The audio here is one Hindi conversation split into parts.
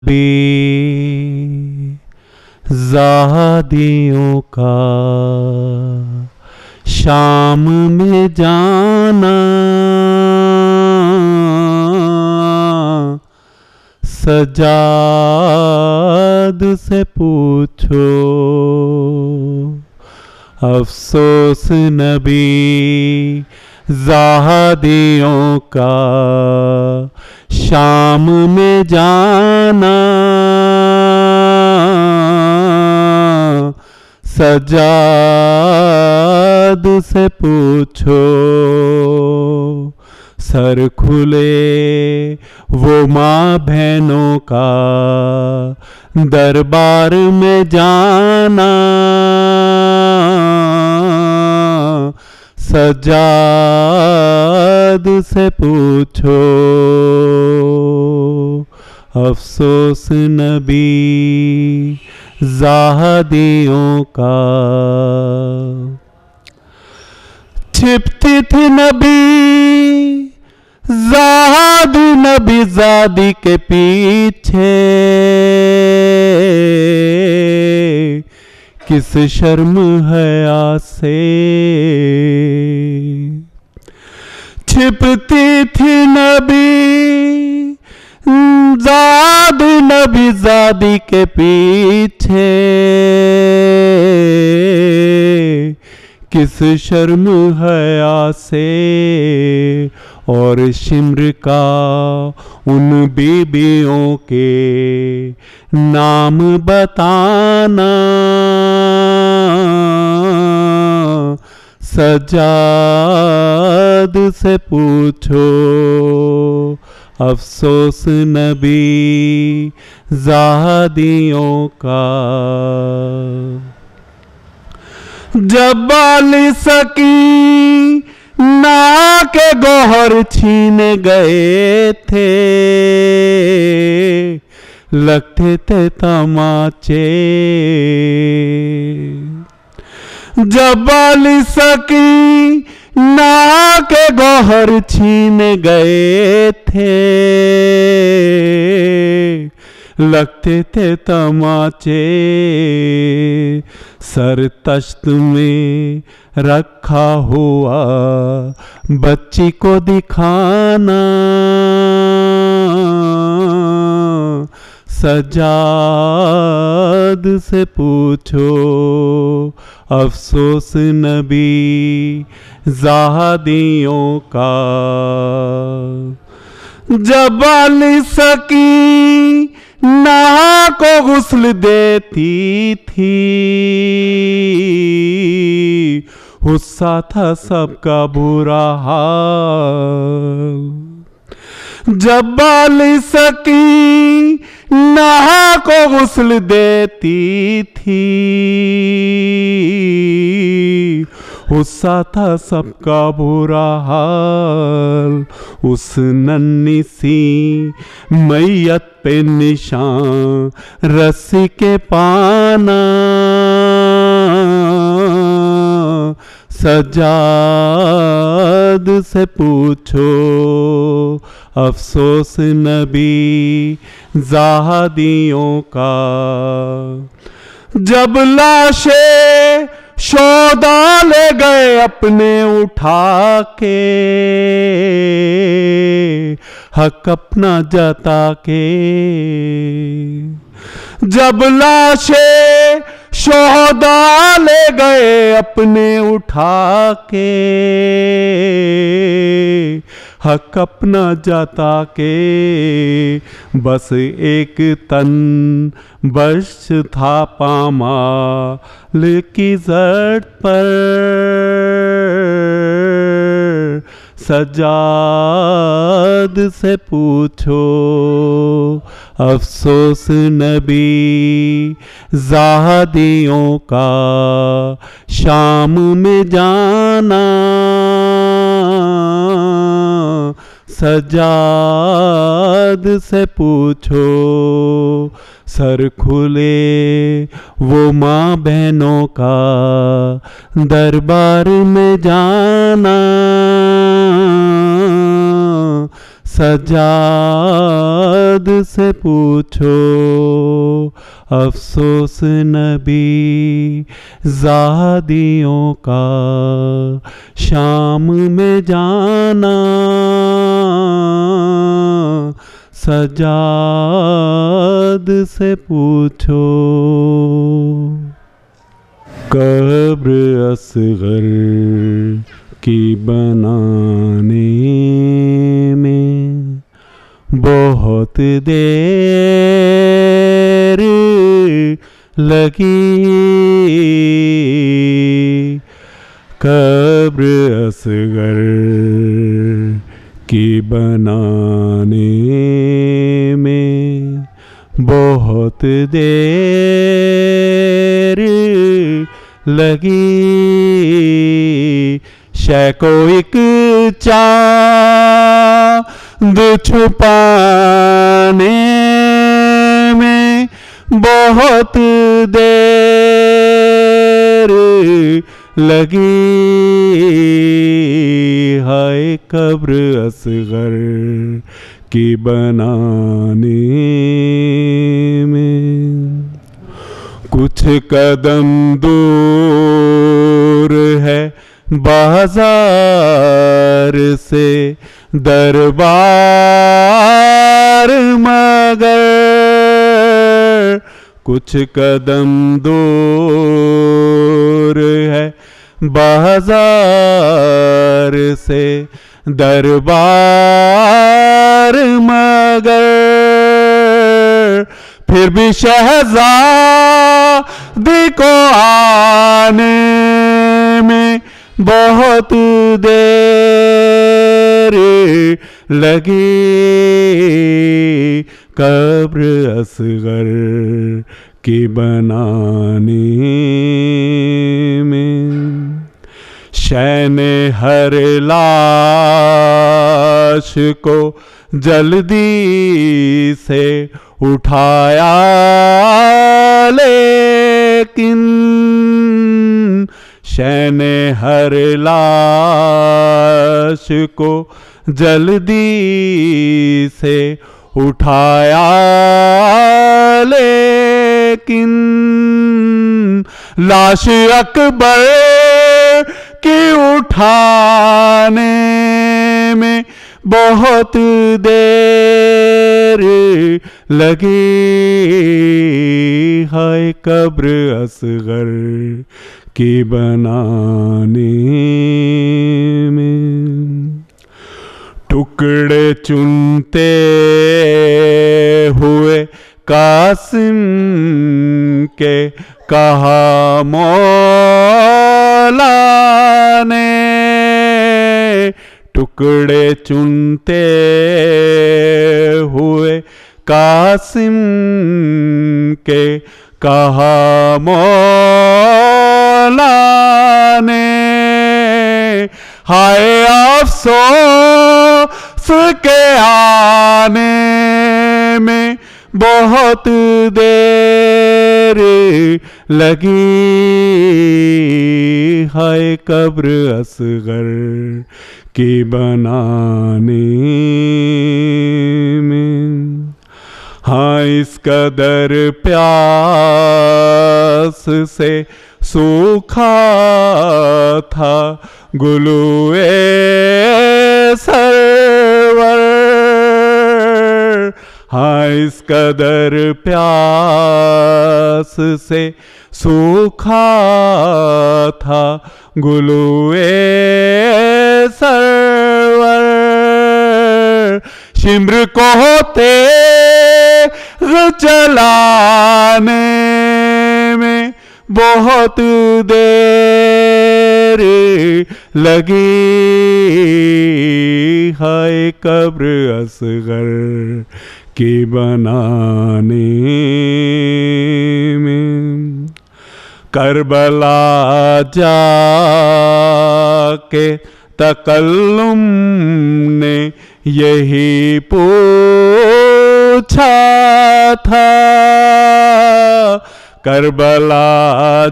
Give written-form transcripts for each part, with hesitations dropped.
बेज़ादियों का शाम में जाना, सजाद से पूछो अफसोस नबी ज़ादियों का शाम में जाना, सजाद से पूछो सर खुले वो माँ बहनों का दरबार में जाना, सजाद से पूछो अफसोस नबी ज़ादियों का। छिपती थी नबी नबी ज़ादी के पीछे, किस शर्म हया से छिपती थी नबी ज़ादी के पीछे, किस शर्म हया से और शिम्र का उन बीबियों के नाम बताना, सजाद से पूछो अफसोस नबी ज़ादियों का। जब बाली सकी ना के गौहर छीन गए थे, लगते थे तमाचे। जब बाली सकी ना के गौहर छीन गए थे, लगते थे तमाचे। सर तश्त में रखा हुआ बच्ची को दिखाना, सजाद से पूछो अफसोस नबी ज़ादियों का। जब बाली सकी नहा को गुस्ल देती थी, गुस्सा था सबका बुरा हाल। जब बाली सकी नहा को गुस्ल देती थी, गुस्सा था सबका बुरा हाल। उस नन्ही सी मैयत पे निशान रस्सी के पाना, सजाद से पूछो अफसोस नबी ज़ादियों का। जब लाशे शोदा ले गए अपने उठा के, हक अपना जता के। जब लाशे शोदा ले गए अपने उठा के, हक अपना जता के। बस एक तन बश था पामाल की जड़ पर, सजाद से पूछो अफसोस नबी ज़ादियों का शाम में जाना, सजाद से पूछो सर खुले वो माँ बहनों का दरबार में जाना, सजाद से पूछो अफसोस नबी ज़ादियों का, शाम में जाना सजाद से पूछो। कब्र असगर की बनाने में बहुत देर लगी, कब्र असगर की बनाने में बहुत देर लगी, शय को एक चांद छुपाने में बहुत देर लगी, हाय कब्र असगर की बनाने में। कुछ कदम दूर है बाजार से दरबार, मगर कुछ कदम दूर है बाजार से दरबार, मगर फिर भी शहज़ादी को आने में बहुत देर लगी, कब्र असगर की बनाने में। शैने हर लाश को जल्दी से उठाया, लेकिन शैने हर लाश को जल्दी से उठाया, लेकिन लाश अकबर की उठाने में बहुत देर लगी, हाय कब्र असगर की बनाने में। टुकड़े चुनते हुए कासिम के कहा मौला ने, टुकड़े चुनते हुए कासिम के कहा मौला ने, हाय अफसोस के आने में बहुत देर लगी, हाय कब्र असगर की बनाने में। हाँ इस कदर प्यास से सूखा था गुलूए सरवर, हाँ इस कदर प्यास से सूखा था गुलूए सरवर, शिम्र को होते चलाने में बहुत देर लगी, हाय कब्र असगर की बनाने में। करबला जाके तकल्लुम ने यही पूछा था, करबला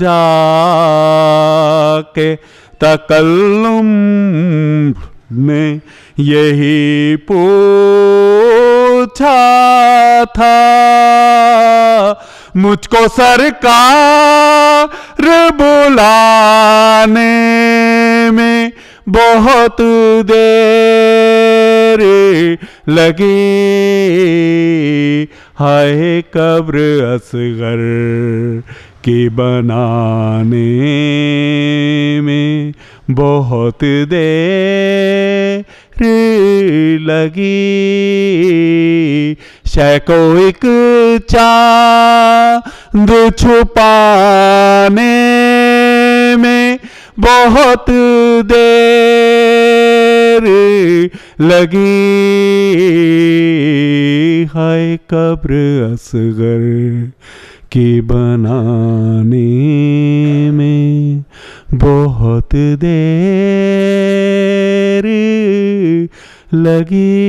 जाके तकल्लुम ने यही पूछा था, मुझको सरकार बुलाने में बहुत देर लगी, हाय कब्र असगर की बनाने में बहुत देर लगी। शैको एक चांद छुपाने में बहुत देर लगी, हाय कब्र असगर की बनाने में बहुत देर लगी।